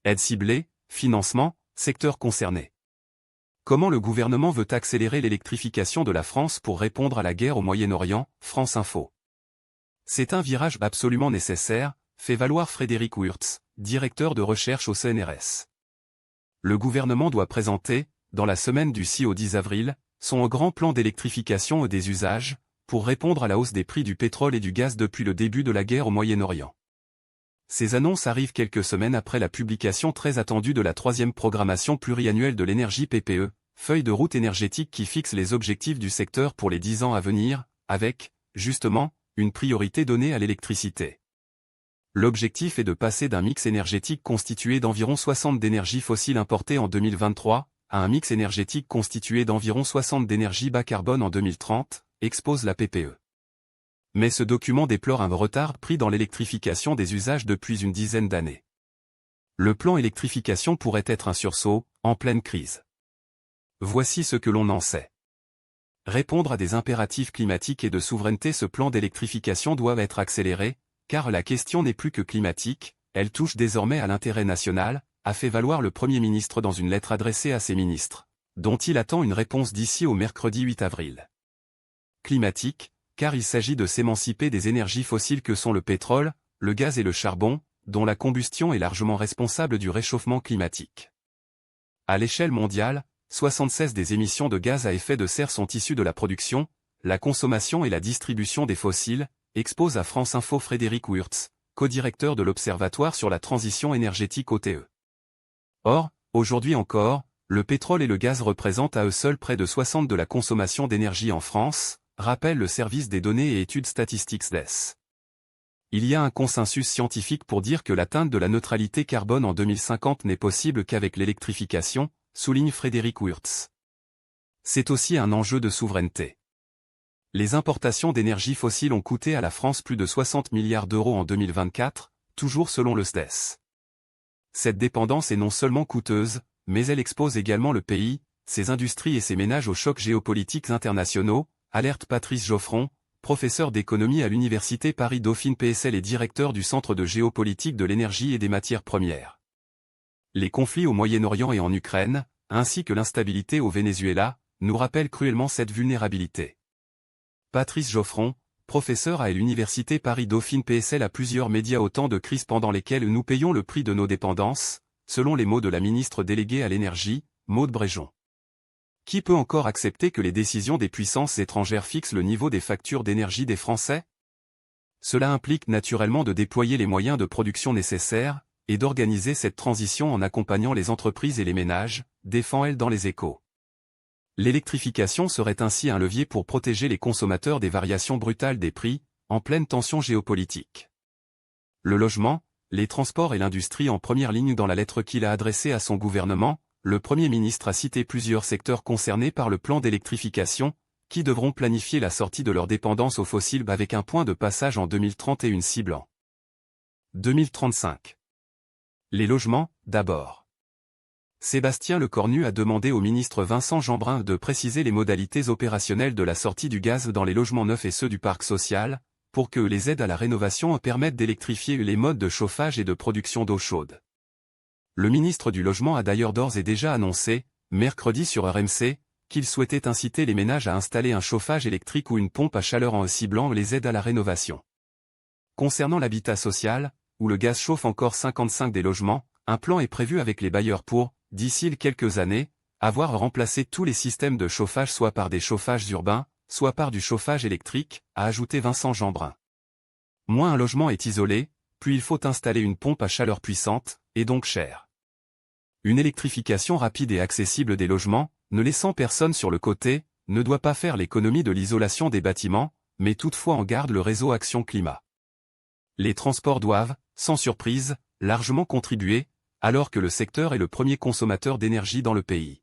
Aides ciblées, financement, secteurs concernés. Comment le gouvernement veut accélérer l'électrification de la France pour répondre à la guerre au Moyen-Orient? France Info. C'est un virage absolument nécessaire, fait valoir Frédéric Wurtz, directeur de recherche au CNRS. Le gouvernement doit présenter, dans la semaine du 6 au 10 avril, son grand plan d'électrification des usages, pour répondre à la hausse des prix du pétrole et du gaz depuis le début de la guerre au Moyen-Orient. Ces annonces arrivent quelques semaines après la publication très attendue de la 3e programmation pluriannuelle de l'énergie PPE, feuille de route énergétique qui fixe les objectifs du secteur pour les 10 ans à venir, avec, justement, une priorité donnée à l'électricité. L'objectif est de passer d'un mix énergétique constitué d'environ 60 d'énergie fossile importée en 2023, à un mix énergétique constitué d'environ 60 d'énergie bas carbone en 2030, expose la PPE. Mais ce document déplore un retard pris dans l'électrification des usages depuis une dizaine d'années. Le plan électrification pourrait être un sursaut, en pleine crise. Voici ce que l'on en sait. Répondre à des impératifs climatiques et de souveraineté. Ce plan d'électrification doit être accéléré, car la question n'est plus que climatique, elle touche désormais à l'intérêt national, a fait valoir le Premier ministre dans une lettre adressée à ses ministres, dont il attend une réponse d'ici au mercredi 8 avril. Climatique, car il s'agit de s'émanciper des énergies fossiles que sont le pétrole, le gaz et le charbon, dont la combustion est largement responsable du réchauffement climatique. À l'échelle mondiale, 76% des émissions de gaz à effet de serre sont issues de la production, la consommation et la distribution des fossiles, expose à France Info Frédéric Wurtz, co-directeur de l'Observatoire sur la transition énergétique OTE. Or, aujourd'hui encore, le pétrole et le gaz représentent à eux seuls près de 60% de la consommation d'énergie en France, rappelle le service des données et études statistiques SDES. Il y a un consensus scientifique pour dire que l'atteinte de la neutralité carbone en 2050 n'est possible qu'avec l'électrification, souligne Frédéric Wurtz. C'est aussi un enjeu de souveraineté. Les importations d'énergie fossile ont coûté à la France plus de 60 milliards d'euros en 2024, toujours selon le SDES. Cette dépendance est non seulement coûteuse, mais elle expose également le pays, ses industries et ses ménages aux chocs géopolitiques internationaux, alerte Patrice Geoffron, professeur d'économie à l'Université Paris-Dauphine PSL et directeur du Centre de géopolitique de l'énergie et des matières premières. Les conflits au Moyen-Orient et en Ukraine, ainsi que l'instabilité au Venezuela, nous rappellent cruellement cette vulnérabilité. Patrice Geoffron, professeur à l'Université Paris-Dauphine PSL à plusieurs médias. Autant de crises pendant lesquelles nous payons le prix de nos dépendances, selon les mots de la ministre déléguée à l'énergie, Maud Bréjon. Qui peut encore accepter que les décisions des puissances étrangères fixent le niveau des factures d'énergie des Français? Cela implique naturellement de déployer les moyens de production nécessaires, et d'organiser cette transition en accompagnant les entreprises et les ménages, défend-elle dans Les Échos. L'électrification serait ainsi un levier pour protéger les consommateurs des variations brutales des prix, en pleine tension géopolitique. Le logement, les transports et l'industrie en première ligne. Dans la lettre qu'il a adressée à son gouvernement, le Premier ministre a cité plusieurs secteurs concernés par le plan d'électrification, qui devront planifier la sortie de leur dépendance aux fossiles avec un point de passage en 2030 et une cible en 2035. Les logements, d'abord. Sébastien Lecornu a demandé au ministre Vincent Jeanbrun de préciser les modalités opérationnelles de la sortie du gaz dans les logements neufs et ceux du parc social, pour que les aides à la rénovation permettent d'électrifier les modes de chauffage et de production d'eau chaude. Le ministre du Logement a d'ailleurs d'ores et déjà annoncé, mercredi sur RMC, qu'il souhaitait inciter les ménages à installer un chauffage électrique ou une pompe à chaleur en ciblant les aides à la rénovation. Concernant l'habitat social, où le gaz chauffe encore 55% des logements, un plan est prévu avec les bailleurs pour, d'ici quelques années, avoir remplacé tous les systèmes de chauffage soit par des chauffages urbains, soit par du chauffage électrique, a ajouté Vincent Jeanbrun. Moins un logement est isolé, plus il faut installer une pompe à chaleur puissante, et donc chère. Une électrification rapide et accessible des logements, ne laissant personne sur le côté, ne doit pas faire l'économie de l'isolation des bâtiments, mais toutefois en garde le réseau Action Climat. Les transports doivent, sans surprise, largement contribuer, alors que le secteur est le premier consommateur d'énergie dans le pays.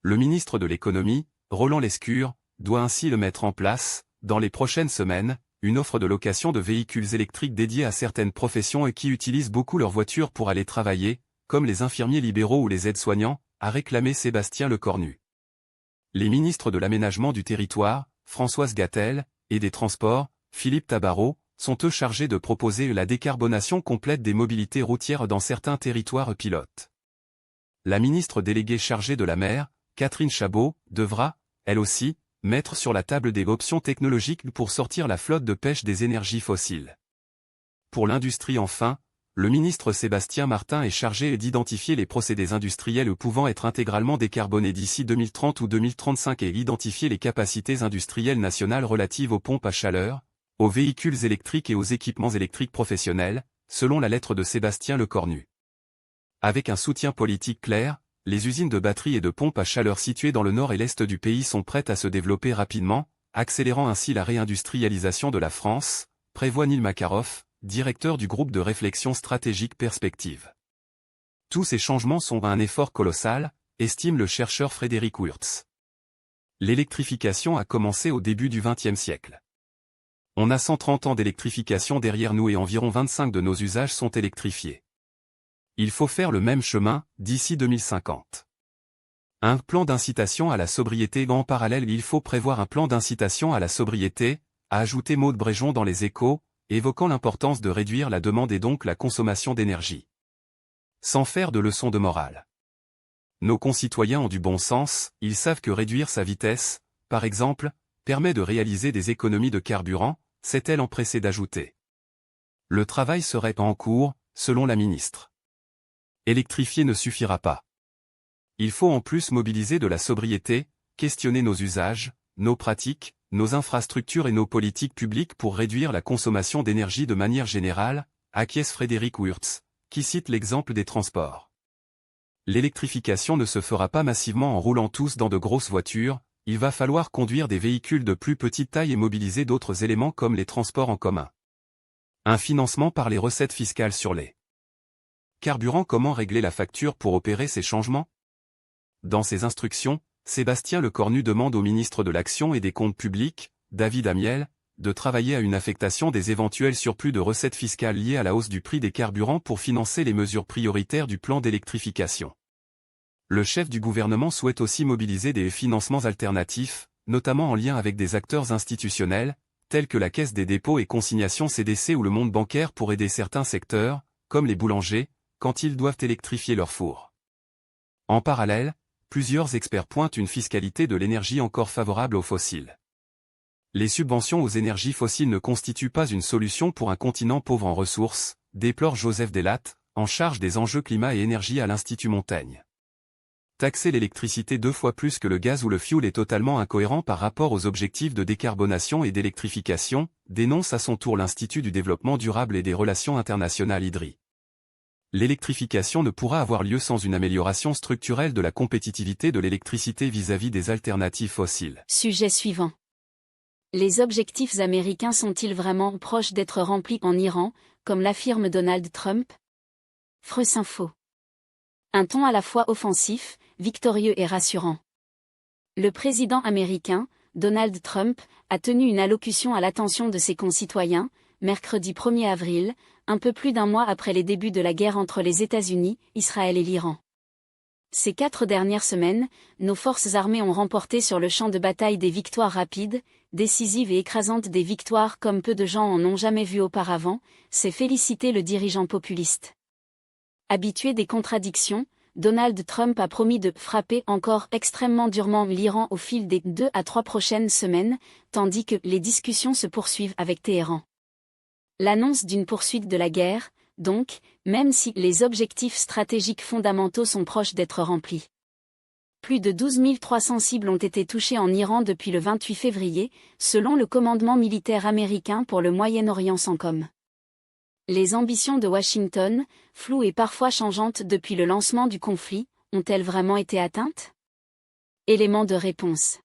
Le ministre de l'économie, Roland Lescure, doit ainsi le mettre en place, dans les prochaines semaines, une offre de location de véhicules électriques dédiés à certaines professions et qui utilisent beaucoup leur voiture pour aller travailler, comme les infirmiers libéraux ou les aides-soignants, a réclamé Sébastien Lecornu. Les ministres de l'Aménagement du Territoire, Françoise Gatel, et des Transports, Philippe Tabarot, sont eux chargés de proposer la décarbonation complète des mobilités routières dans certains territoires pilotes. La ministre déléguée chargée de la mer, Catherine Chabot, devra, elle aussi, mettre sur la table des options technologiques pour sortir la flotte de pêche des énergies fossiles. Pour l'industrie enfin, le ministre Sébastien Martin est chargé d'identifier les procédés industriels pouvant être intégralement décarbonés d'ici 2030 ou 2035 et identifier les capacités industrielles nationales relatives aux pompes à chaleur, aux véhicules électriques et aux équipements électriques professionnels, selon la lettre de Sébastien Lecornu. Avec un soutien politique clair, les usines de batteries et de pompes à chaleur situées dans le nord et l'est du pays sont prêtes à se développer rapidement, accélérant ainsi la réindustrialisation de la France, prévoit Neil Makarov, directeur du groupe de réflexion stratégique Perspective. Tous ces changements sont un effort colossal, estime le chercheur Frédéric Wurtz. L'électrification a commencé au début du XXe siècle. On a 130 ans d'électrification derrière nous et environ 25 de nos usages sont électrifiés. Il faut faire le même chemin, d'ici 2050. Un plan d'incitation à la sobriété. En parallèle, il faut prévoir un plan d'incitation à la sobriété, a ajouté Maud Bréjon dans Les Échos, évoquant l'importance de réduire la demande et donc la consommation d'énergie. Sans faire de leçons de morale. Nos concitoyens ont du bon sens, ils savent que réduire sa vitesse, par exemple, permet de réaliser des économies de carburant, s'est-elle empressée d'ajouter. Le travail serait en cours, selon la ministre. Électrifier ne suffira pas. Il faut en plus mobiliser de la sobriété, questionner nos usages, nos pratiques, nos infrastructures et nos politiques publiques pour réduire la consommation d'énergie de manière générale, acquiesce Frédéric Wurtz, qui cite l'exemple des transports. L'électrification ne se fera pas massivement en roulant tous dans de grosses voitures, il va falloir conduire des véhicules de plus petite taille et mobiliser d'autres éléments comme les transports en commun. Un financement par les recettes fiscales sur les carburants. Comment régler la facture pour opérer ces changements? Dans ses instructions, Sébastien Lecornu demande au ministre de l'Action et des Comptes publics, David Amiel, de travailler à une affectation des éventuels surplus de recettes fiscales liées à la hausse du prix des carburants pour financer les mesures prioritaires du plan d'électrification. Le chef du gouvernement souhaite aussi mobiliser des financements alternatifs, notamment en lien avec des acteurs institutionnels, tels que la Caisse des dépôts et consignations CDC ou le monde bancaire pour aider certains secteurs, comme les boulangers, quand ils doivent électrifier leurs fours. En parallèle, plusieurs experts pointent une fiscalité de l'énergie encore favorable aux fossiles. Les subventions aux énergies fossiles ne constituent pas une solution pour un continent pauvre en ressources, déplore Joseph Delatte, en charge des enjeux climat et énergie à l'Institut Montaigne. Taxer l'électricité 2 fois plus que le gaz ou le fioul est totalement incohérent par rapport aux objectifs de décarbonation et d'électrification, dénonce à son tour l'Institut du développement durable et des relations internationales IDRI. L'électrification ne pourra avoir lieu sans une amélioration structurelle de la compétitivité de l'électricité vis-à-vis des alternatives fossiles. Sujet suivant. Les objectifs américains sont-ils vraiment proches d'être remplis en Iran, comme l'affirme Donald Trump? Freus Info. Un ton à la fois offensif, victorieux et rassurant. Le président américain, Donald Trump, a tenu une allocution à l'attention de ses concitoyens, mercredi 1er avril, un peu plus d'un mois après les débuts de la guerre entre les États-Unis, Israël et l'Iran. Ces 4 dernières semaines, nos forces armées ont remporté sur le champ de bataille des victoires rapides, décisives et écrasantes, des victoires comme peu de gens en ont jamais vu auparavant, s'est félicité le dirigeant populiste. Habitué des contradictions, Donald Trump a promis de « frapper encore extrêmement durement l'Iran au fil des 2 à 3 prochaines semaines », tandis que les discussions se poursuivent avec Téhéran. L'annonce d'une poursuite de la guerre, donc, même si les objectifs stratégiques fondamentaux sont proches d'être remplis. Plus de 12 300 cibles ont été touchées en Iran depuis le 28 février, selon le commandement militaire américain pour le Moyen-Orient CENTCOM. Les ambitions de Washington, floues et parfois changeantes depuis le lancement du conflit, ont-elles vraiment été atteintes? Élément de réponse.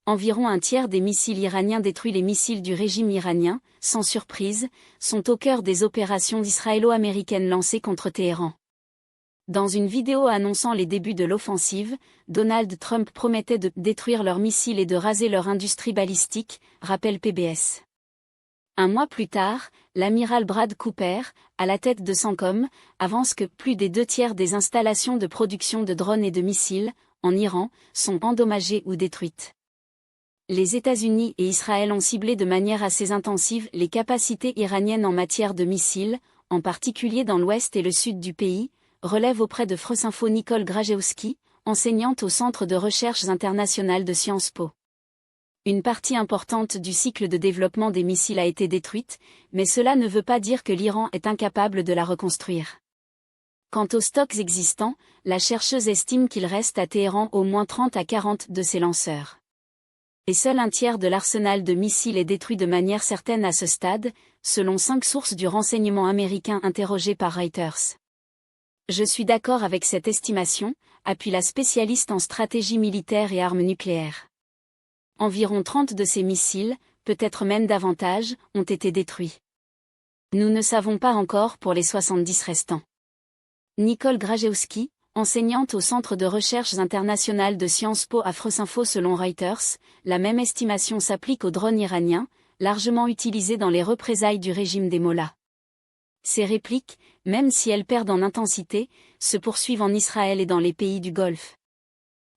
Environ un tiers des missiles iraniens détruits. Les missiles du régime iranien, sans surprise, sont au cœur des opérations israélo-américaines lancées contre Téhéran. Dans une vidéo annonçant les débuts de l'offensive, Donald Trump promettait de détruire leurs missiles et de raser leur industrie balistique, rappelle PBS. Un mois plus tard, l'amiral Brad Cooper, à la tête de CENTCOM, avance que plus des 2 tiers des installations de production de drones et de missiles, en Iran, sont endommagées ou détruites. Les États-Unis et Israël ont ciblé de manière assez intensive les capacités iraniennes en matière de missiles, en particulier dans l'ouest et le sud du pays, relève auprès de France Info Nicole Grajewski, enseignante au Centre de recherches internationales de Sciences Po. Une partie importante du cycle de développement des missiles a été détruite, mais cela ne veut pas dire que l'Iran est incapable de la reconstruire. Quant aux stocks existants, la chercheuse estime qu'il reste à Téhéran au moins 30 à 40 de ces lanceurs. Et seul un tiers de l'arsenal de missiles est détruit de manière certaine à ce stade, selon 5 sources du renseignement américain interrogées par Reuters. Je suis d'accord avec cette estimation, appuie la spécialiste en stratégie militaire et armes nucléaires. Environ 30 de ces missiles, peut-être même davantage, ont été détruits. Nous ne savons pas encore pour les 70 restants. Nicole Grajewski, enseignante au Centre de recherches internationales de Sciences Po à France Info selon Reuters, la même estimation s'applique aux drones iraniens, largement utilisés dans les représailles du régime des Mollahs. Ces répliques, même si elles perdent en intensité, se poursuivent en Israël et dans les pays du Golfe.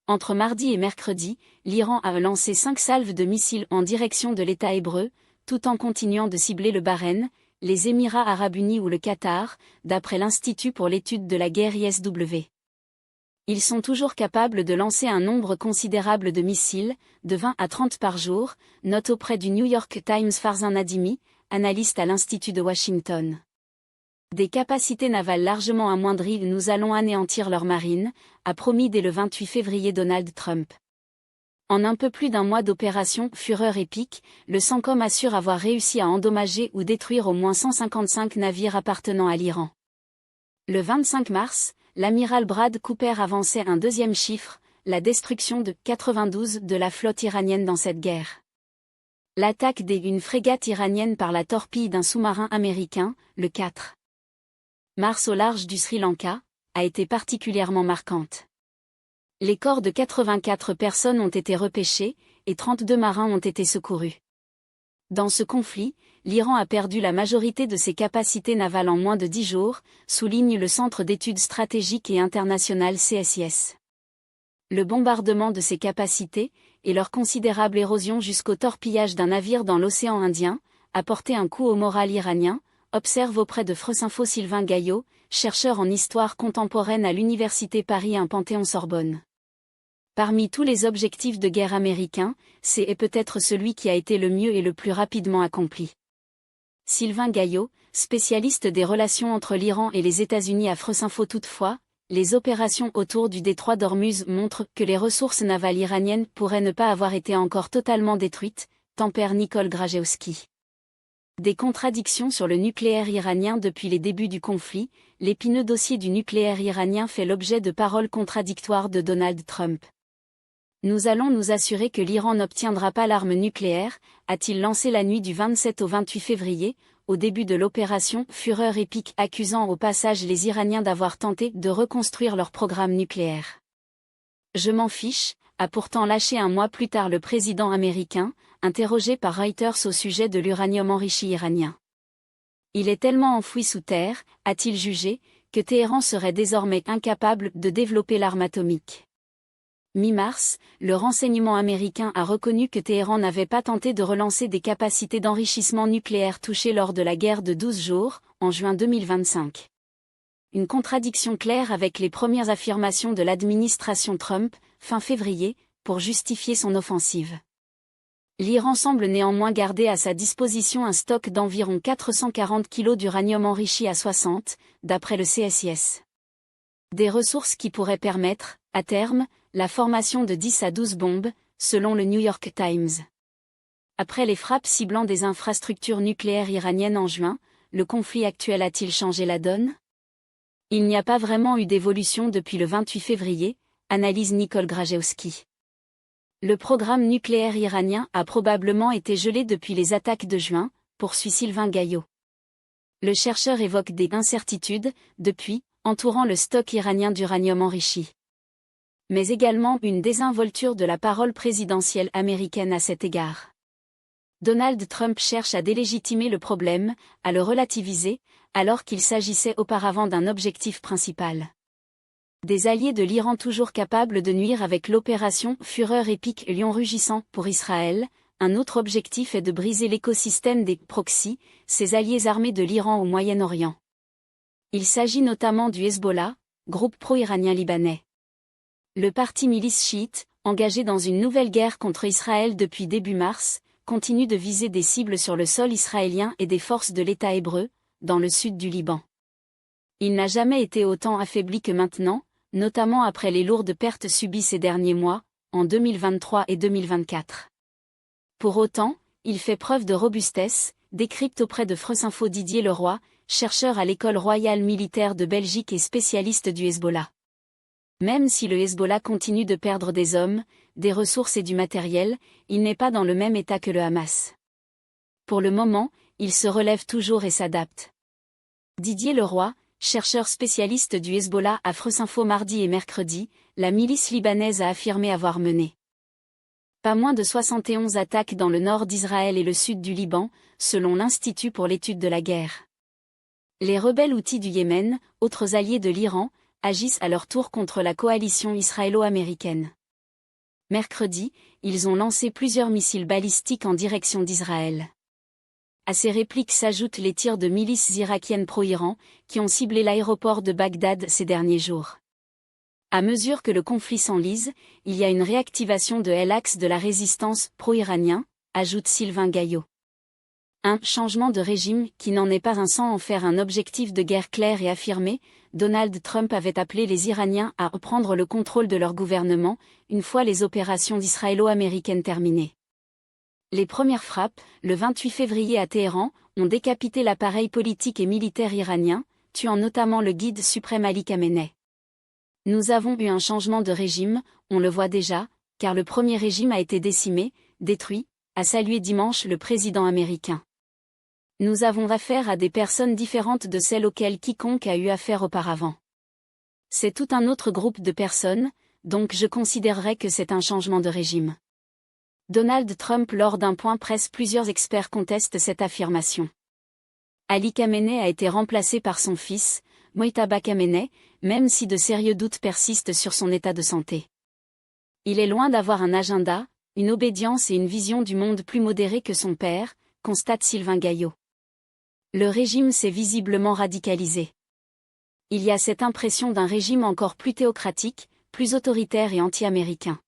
Entre mardi et mercredi, l'Iran a lancé 5 salves de missiles en direction de l'État hébreu, tout en continuant de cibler le Bahreïn, les Émirats arabes unis ou le Qatar, d'après l'Institut pour l'étude de la guerre ISW. Ils sont toujours capables de lancer un nombre considérable de missiles, de 20 à 30 par jour, note auprès du New York Times Farzan Nadimi, analyste à l'Institut de Washington. Des capacités navales largement amoindries, nous allons anéantir leur marine, a promis dès le 28 février Donald Trump. En un peu plus d'un mois d'opération Fureur épique, le CENTCOM assure avoir réussi à endommager ou détruire au moins 155 navires appartenant à l'Iran. Le 25 mars, l'amiral Brad Cooper avançait un deuxième chiffre, la destruction de 92 de la flotte iranienne dans cette guerre. L'attaque d'une frégate iranienne par la torpille d'un sous-marin américain, le 4 mars au large du Sri Lanka, a été particulièrement marquante. Les corps de 84 personnes ont été repêchés, et 32 marins ont été secourus. Dans ce conflit, l'Iran a perdu la majorité de ses capacités navales en moins de 10 jours, souligne le Centre d'études stratégiques et internationales CSIS. Le bombardement de ces capacités, et leur considérable érosion jusqu'au torpillage d'un navire dans l'océan Indien, a porté un coup au moral iranien, observe auprès de France Info Sylvain Gaillot, chercheur en histoire contemporaine à l'Université Paris 1 Panthéon-Sorbonne. Parmi tous les objectifs de guerre américains, c'est peut-être celui qui a été le mieux et le plus rapidement accompli. Sylvain Gaillot, spécialiste des relations entre l'Iran et les États-Unis à France Info toutefois, les opérations autour du détroit d'Ormuz montrent que les ressources navales iraniennes pourraient ne pas avoir été encore totalement détruites, tempère Nicole Grajewski. Des contradictions sur le nucléaire iranien depuis les débuts du conflit, l'épineux dossier du nucléaire iranien fait l'objet de paroles contradictoires de Donald Trump. Nous allons nous assurer que l'Iran n'obtiendra pas l'arme nucléaire, a-t-il lancé la nuit du 27 au 28 février, au début de l'opération Fureur épique, accusant au passage les Iraniens d'avoir tenté de reconstruire leur programme nucléaire. Je m'en fiche, a pourtant lâché un mois plus tard le président américain, interrogé par Reuters au sujet de l'uranium enrichi iranien. Il est tellement enfoui sous terre, a-t-il jugé, que Téhéran serait désormais incapable de développer l'arme atomique. Mi-mars, le renseignement américain a reconnu que Téhéran n'avait pas tenté de relancer des capacités d'enrichissement nucléaire touchées lors de la guerre de 12 jours, en juin 2025. Une contradiction claire avec les premières affirmations de l'administration Trump, fin février, pour justifier son offensive. L'Iran semble néanmoins garder à sa disposition un stock d'environ 440 kg d'uranium enrichi à 60, d'après le CSIS. Des ressources qui pourraient permettre, à terme, la formation de 10 à 12 bombes, selon le New York Times. Après les frappes ciblant des infrastructures nucléaires iraniennes en juin, le conflit actuel a-t-il changé la donne ? Il n'y a pas vraiment eu d'évolution depuis le 28 février, analyse Nicole Grajewski. Le programme nucléaire iranien a probablement été gelé depuis les attaques de juin, poursuit Sylvain Gaillot. Le chercheur évoque des incertitudes, depuis, entourant le stock iranien d'uranium enrichi. Mais également une désinvolture de la parole présidentielle américaine à cet égard. Donald Trump cherche à délégitimer le problème, à le relativiser, alors qu'il s'agissait auparavant d'un objectif principal. Des alliés de l'Iran toujours capables de nuire avec l'opération Fureur épique Lion rugissant pour Israël. Un autre objectif est de briser l'écosystème des proxys, ces alliés armés de l'Iran au Moyen-Orient. Il s'agit notamment du Hezbollah, groupe pro-iranien libanais. Le parti milice chiite, engagé dans une nouvelle guerre contre Israël depuis début mars, continue de viser des cibles sur le sol israélien et des forces de l'État hébreu, dans le sud du Liban. Il n'a jamais été autant affaibli que maintenant, notamment après les lourdes pertes subies ces derniers mois, en 2023 et 2024. Pour autant, il fait preuve de robustesse, décrypte auprès de Freusinfo Didier Leroy, chercheur à l'École royale militaire de Belgique et spécialiste du Hezbollah. Même si le Hezbollah continue de perdre des hommes, des ressources et du matériel, il n'est pas dans le même état que le Hamas. Pour le moment, il se relève toujours et s'adapte. Didier Leroy, chercheur spécialiste du Hezbollah à Freusinfo mardi et mercredi, la milice libanaise a affirmé avoir mené pas moins de 71 attaques dans le nord d'Israël et le sud du Liban, selon l'Institut pour l'étude de la guerre. Les rebelles houthis du Yémen, autres alliés de l'Iran, agissent à leur tour contre la coalition israélo-américaine. Mercredi, ils ont lancé plusieurs missiles balistiques en direction d'Israël. À ces répliques s'ajoutent les tirs de milices irakiennes pro-Iran, qui ont ciblé l'aéroport de Bagdad ces derniers jours. À mesure que le conflit s'enlise, il y a une réactivation de l'axe de la résistance pro-iranien, ajoute Sylvain Gaillot. Un changement de régime qui n'en est pas un sans en faire un objectif de guerre clair et affirmé. Donald Trump avait appelé les Iraniens à reprendre le contrôle de leur gouvernement, une fois les opérations israélo-américaines terminées. Les premières frappes, le 28 février à Téhéran, ont décapité l'appareil politique et militaire iranien, tuant notamment le guide suprême Ali Khamenei. Nous avons eu un changement de régime, on le voit déjà, car le premier régime a été décimé, détruit, a salué dimanche le président américain. Nous avons affaire à des personnes différentes de celles auxquelles quiconque a eu affaire auparavant. C'est tout un autre groupe de personnes, donc je considérerais que c'est un changement de régime. Donald Trump lors d'un point presse plusieurs experts contestent cette affirmation. Ali Khamenei a été remplacé par son fils, Mojtaba Khamenei, même si de sérieux doutes persistent sur son état de santé. Il est loin d'avoir un agenda, une obédience et une vision du monde plus modérée que son père, constate Sylvain Gaillot. Le régime s'est visiblement radicalisé. Il y a cette impression d'un régime encore plus théocratique, plus autoritaire et anti-américain.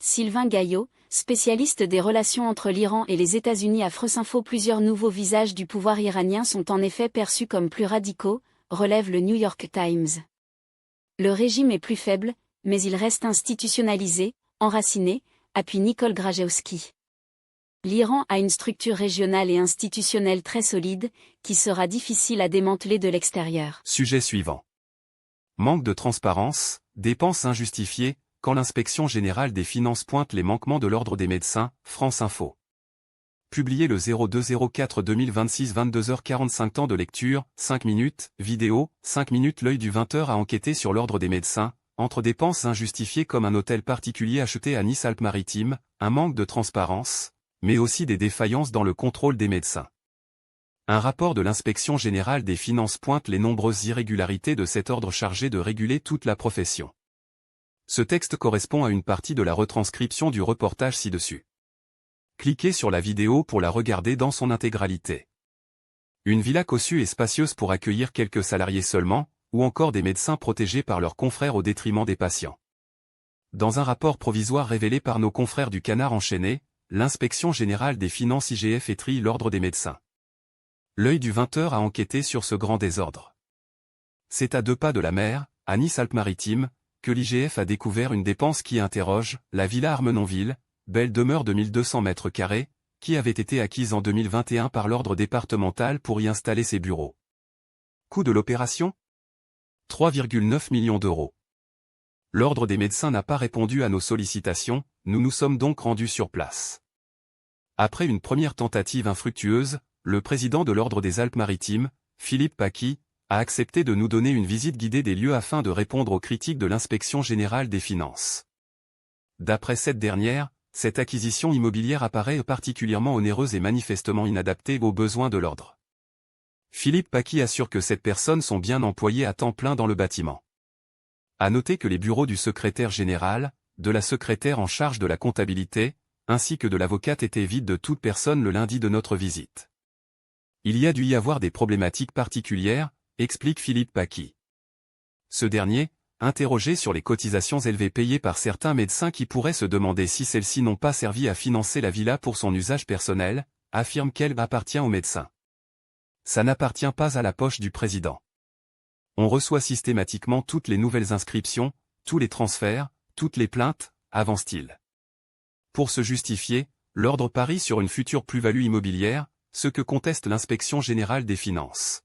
Sylvain Gaillot, spécialiste des relations entre l'Iran et les États-Unis à Freusinfo. Plusieurs nouveaux visages du pouvoir iranien sont en effet perçus comme plus radicaux, relève le New York Times. Le régime est plus faible, mais il reste institutionnalisé, enraciné, appuie Nicole Grajewski. L'Iran a une structure régionale et institutionnelle très solide, qui sera difficile à démanteler de l'extérieur. Sujet suivant. Manque de transparence, dépenses injustifiées, quand l'inspection générale des finances pointe les manquements de l'ordre des médecins, France Info. Publié le 02/04/2026 22h45. Temps de lecture, 5 minutes, vidéo, 5 minutes. L'œil du 20h a enquêté sur l'ordre des médecins, entre dépenses injustifiées comme un hôtel particulier acheté à Nice-Alpes-Maritimes, un manque de transparence, mais aussi des défaillances dans le contrôle des médecins. Un rapport de l'inspection générale des finances pointe les nombreuses irrégularités de cet ordre chargé de réguler toute la profession. Ce texte correspond à une partie de la retranscription du reportage ci-dessus. Cliquez sur la vidéo pour la regarder dans son intégralité. Une villa cossue et spacieuse pour accueillir quelques salariés seulement, ou encore des médecins protégés par leurs confrères au détriment des patients. Dans un rapport provisoire révélé par nos confrères du Canard enchaîné, l'inspection générale des finances IGF étrille l'ordre des médecins. L'œil du 20h a enquêté sur ce grand désordre. C'est à 2 pas de la mer, à Nice-Alpes-Maritimes, que l'IGF a découvert une dépense qui interroge, la villa Armenonville, belle demeure de 1200 mètres carrés, qui avait été acquise en 2021 par l'ordre départemental pour y installer ses bureaux. Coût de l'opération ? 3,9 millions d'euros. L'ordre des médecins n'a pas répondu à nos sollicitations, nous nous sommes donc rendus sur place. Après une première tentative infructueuse, le président de l'ordre des Alpes-Maritimes, Philippe Paqui, a accepté de nous donner une visite guidée des lieux afin de répondre aux critiques de l'inspection générale des finances. D'après cette dernière, cette acquisition immobilière apparaît particulièrement onéreuse et manifestement inadaptée aux besoins de l'ordre. Philippe Paqui assure que ces personnes sont bien employées à temps plein dans le bâtiment. À noter que les bureaux du secrétaire général, de la secrétaire en charge de la comptabilité, ainsi que de l'avocate étaient vides de toute personne le lundi de notre visite. Il y a dû y avoir des problématiques particulières, explique Philippe Paqui. Ce dernier, interrogé sur les cotisations élevées payées par certains médecins qui pourraient se demander si celles-ci n'ont pas servi à financer la villa pour son usage personnel, affirme qu'elle appartient aux médecins. Ça n'appartient pas à la poche du président. On reçoit systématiquement toutes les nouvelles inscriptions, tous les transferts, toutes les plaintes, avance-t-il. Pour se justifier, l'ordre parie sur une future plus-value immobilière, ce que conteste l'inspection générale des finances.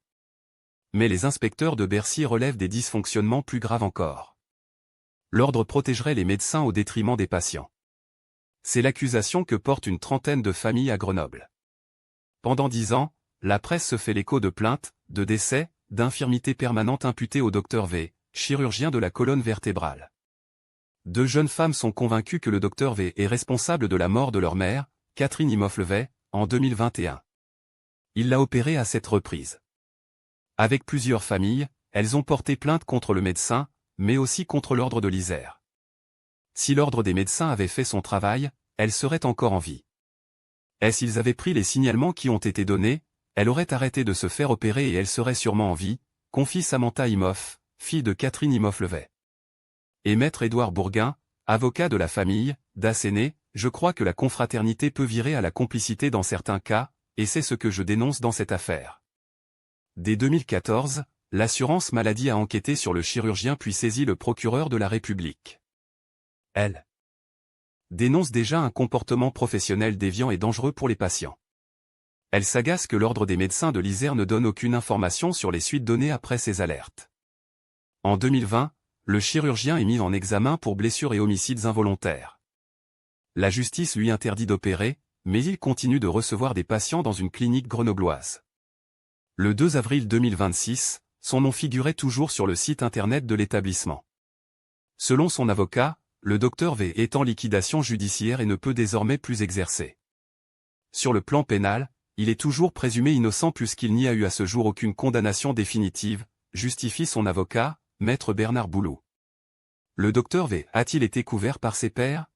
Mais les inspecteurs de Bercy relèvent des dysfonctionnements plus graves encore. L'ordre protégerait les médecins au détriment des patients. C'est l'accusation que porte une trentaine de familles à Grenoble. Pendant 10 ans, la presse se fait l'écho de plaintes, de décès, d'infirmités permanentes imputées au Dr V, chirurgien de la colonne vertébrale. 2 jeunes femmes sont convaincues que le Dr V est responsable de la mort de leur mère, Catherine Imhoff-Levet, en 2021. Il l'a opérée à 7 reprises. Avec plusieurs familles, elles ont porté plainte contre le médecin, mais aussi contre l'ordre de l'Isère. Si l'ordre des médecins avait fait son travail, elle serait encore en vie. Et s'ils avaient pris les signalements qui ont été donnés, elle aurait arrêté de se faire opérer et elle serait sûrement en vie, confie Samantha Imhoff, fille de Catherine Imhoff-Levet. Et maître Édouard Bourguin, avocat de la famille, d'Asséné, je crois que la confraternité peut virer à la complicité dans certains cas, et c'est ce que je dénonce dans cette affaire. Dès 2014, l'assurance maladie a enquêté sur le chirurgien puis saisi le procureur de la République. Elle dénonce déjà un comportement professionnel déviant et dangereux pour les patients. Elle s'agace que l'ordre des médecins de l'Isère ne donne aucune information sur les suites données après ces alertes. En 2020, le chirurgien est mis en examen pour blessures et homicides involontaires. La justice lui interdit d'opérer, mais il continue de recevoir des patients dans une clinique grenobloise. Le 2 avril 2026, son nom figurait toujours sur le site internet de l'établissement. Selon son avocat, le Dr V est en liquidation judiciaire et ne peut désormais plus exercer. Sur le plan pénal, il est toujours présumé innocent puisqu'il n'y a eu à ce jour aucune condamnation définitive, justifie son avocat, maître Bernard Boulou. Le Dr V a-t-il été couvert par ses pairs?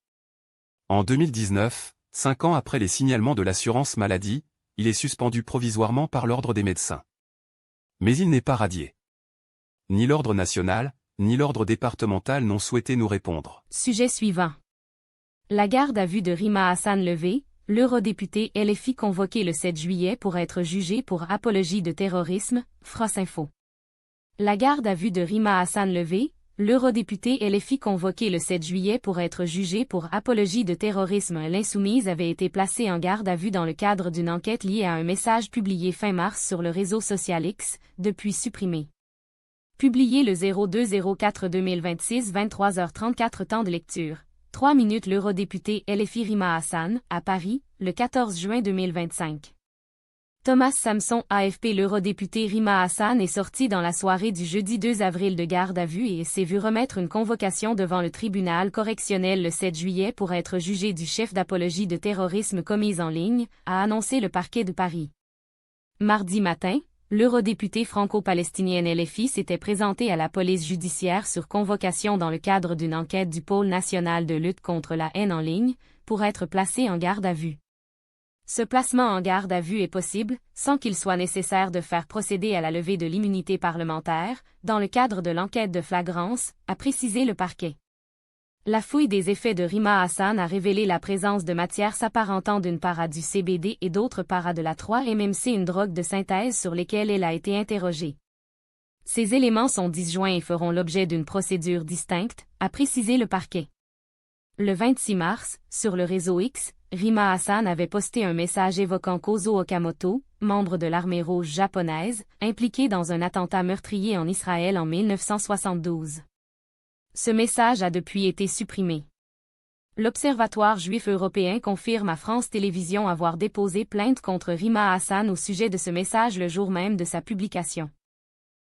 En 2019, 5 ans après les signalements de l'assurance maladie, il est suspendu provisoirement par l'ordre des médecins. Mais il n'est pas radié. Ni l'ordre national, ni l'ordre départemental n'ont souhaité nous répondre. Sujet suivant. La garde à vue de Rima Hassan levée, l'eurodéputé LFI convoqué le 7 juillet pour être jugé pour apologie de terrorisme, France Info. La garde à vue de Rima Hassan levée, l'eurodéputé LFI convoqué le 7 juillet pour être jugé pour apologie de terrorisme. L'Insoumise avait été placée en garde à vue dans le cadre d'une enquête liée à un message publié fin mars sur le réseau social X, depuis supprimé. Publié le 02-04-2026 23h34 temps de lecture. 3 minutes l'eurodéputé LFI Rima Hassan, à Paris, le 14 juin 2025. Thomas Samson AFP. L'eurodéputé Rima Hassan est sorti dans la soirée du jeudi 2 avril de garde à vue et s'est vu remettre une convocation devant le tribunal correctionnel le 7 juillet pour être jugé du chef d'apologie de terrorisme commise en ligne, a annoncé le parquet de Paris. Mardi matin, l'eurodéputé franco-palestinienne LFI s'était présenté à la police judiciaire sur convocation dans le cadre d'une enquête du pôle national de lutte contre la haine en ligne, pour être placé en garde à vue. Ce placement en garde à vue est possible, sans qu'il soit nécessaire de faire procéder à la levée de l'immunité parlementaire, dans le cadre de l'enquête de flagrance, a précisé le parquet. La fouille des effets de Rima Hassan a révélé la présence de matières s'apparentant d'une part à du CBD et d'autre part à de la 3-MMC, une drogue de synthèse sur lesquelles elle a été interrogée. Ces éléments sont disjoints et feront l'objet d'une procédure distincte, a précisé le parquet. Le 26 mars, sur le réseau X, Rima Hassan avait posté un message évoquant Kozo Okamoto, membre de l'armée rouge japonaise, impliqué dans un attentat meurtrier en Israël en 1972. Ce message a depuis été supprimé. L'Observatoire juif européen confirme à France Télévisions avoir déposé plainte contre Rima Hassan au sujet de ce message le jour même de sa publication.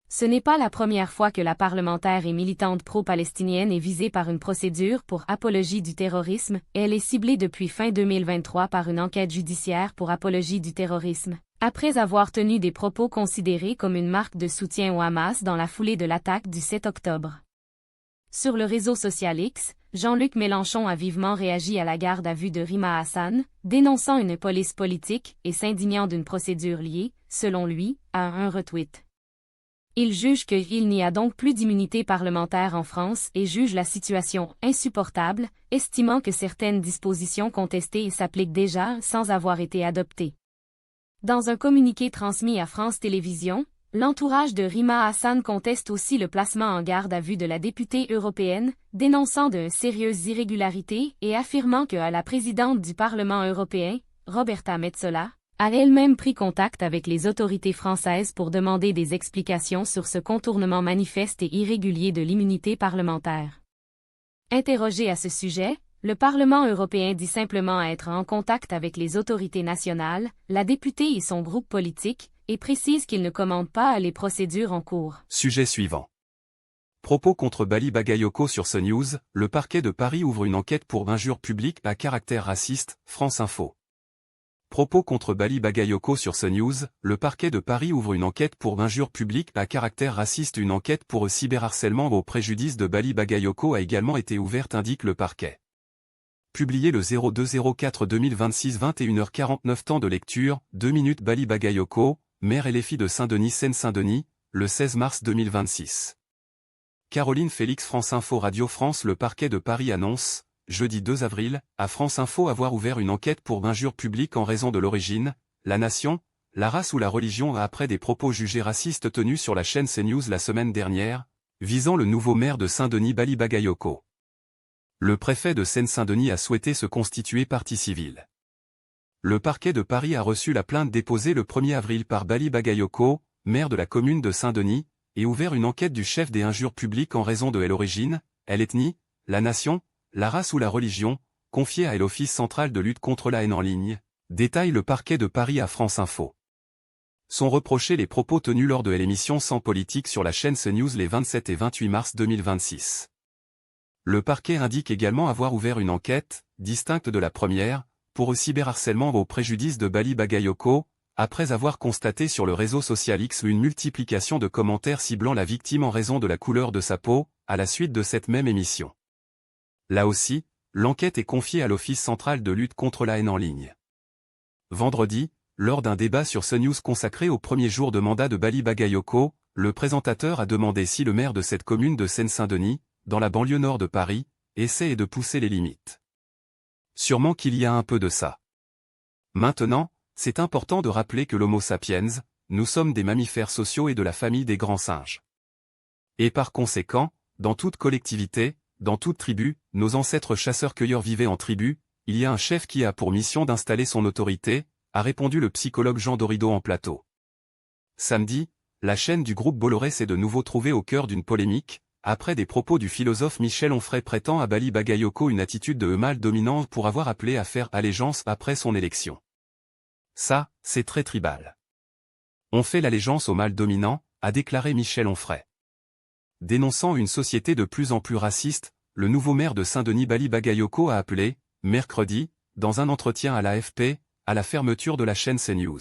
Ce n'est pas la première fois que la parlementaire et militante pro-palestinienne est visée par une procédure pour apologie du terrorisme. Elle est ciblée depuis fin 2023 par une enquête judiciaire pour apologie du terrorisme, après avoir tenu des propos considérés comme une marque de soutien au Hamas dans la foulée de l'attaque du 7 octobre. Sur le réseau social X, Jean-Luc Mélenchon a vivement réagi à la garde à vue de Rima Hassan, dénonçant une police politique et s'indignant d'une procédure liée, selon lui, à un retweet. Il juge qu'il n'y a donc plus d'immunité parlementaire en France et juge la situation insupportable, estimant que certaines dispositions contestées s'appliquent déjà sans avoir été adoptées. Dans un communiqué transmis à France Télévisions, l'entourage de Rima Hassan conteste aussi le placement en garde à vue de la députée européenne, dénonçant de sérieuses irrégularités et affirmant que la présidente du Parlement européen, Roberta Metsola, a elle-même pris contact avec les autorités françaises pour demander des explications sur ce contournement manifeste et irrégulier de l'immunité parlementaire. Interrogé à ce sujet, le Parlement européen dit simplement être en contact avec les autorités nationales, la députée et son groupe politique, et précise qu'il ne commande pas les procédures en cours. Sujet suivant. Propos contre Bali Bagayoko sur CNews, le parquet de Paris ouvre une enquête pour injure publique à caractère raciste, France Info. Propos contre Bali Bagayoko sur CNews, le parquet de Paris ouvre une enquête pour injure publique à caractère raciste. Une enquête pour cyberharcèlement au préjudice de Bali Bagayoko a également été ouverte, indique le parquet. Publié le 02/04/2026 21h49. Temps de lecture, 2 minutes. Bali Bagayoko, mère LFI de Saint-Denis Seine-Saint-Denis, le 16 mars 2026. Caroline Félix. France Info Radio France. Le parquet de Paris annonce, jeudi 2 avril, à France Info avoir ouvert une enquête pour injure publique en raison de l'origine, la nation, la race ou la religion après des propos jugés racistes tenus sur la chaîne CNews la semaine dernière, visant le nouveau maire de Saint-Denis Bali Bagayoko. Le préfet de Seine-Saint-Denis a souhaité se constituer partie civile. Le parquet de Paris a reçu la plainte déposée le 1er avril par Bali Bagayoko, maire de la commune de Saint-Denis, et ouvert une enquête du chef des injures publiques en raison de l'origine, l'ethnie, la nation, la race ou la religion, confiée à l'Office central de lutte contre la haine en ligne, détaille le parquet de Paris à France Info. Sont reprochés les propos tenus lors de l'émission Sans politique sur la chaîne CNews les 27 et 28 mars 2026. Le parquet indique également avoir ouvert une enquête, distincte de la première, pour cyberharcèlement au préjudice de Bali Bagayoko, après avoir constaté sur le réseau social X une multiplication de commentaires ciblant la victime en raison de la couleur de sa peau, à la suite de cette même émission. Là aussi, l'enquête est confiée à l'Office central de lutte contre la haine en ligne. Vendredi, lors d'un débat sur CNews consacré au premier jour de mandat de Bali Bagayoko, le présentateur a demandé si le maire de cette commune de Seine-Saint-Denis, dans la banlieue nord de Paris, essaie de pousser les limites. Sûrement qu'il y a un peu de ça. Maintenant, c'est important de rappeler que l'Homo sapiens, nous sommes des mammifères sociaux et de la famille des grands singes. Et par conséquent, dans toute collectivité, dans toute tribu, nos ancêtres chasseurs-cueilleurs vivaient en tribu, il y a un chef qui a pour mission d'installer son autorité, a répondu le psychologue Jean Dorido en plateau. Samedi, la chaîne du groupe Bolloré s'est de nouveau trouvée au cœur d'une polémique, après des propos du philosophe Michel Onfray prêtant à Bali Bagayoko une attitude de mâle dominant pour avoir appelé à faire allégeance après son élection. Ça, c'est très tribal. On fait l'allégeance au mâle dominant, a déclaré Michel Onfray. Dénonçant une société de plus en plus raciste, le nouveau maire de Saint-Denis Bali Bagayoko a appelé, mercredi, dans un entretien à l'AFP, à la fermeture de la chaîne CNews.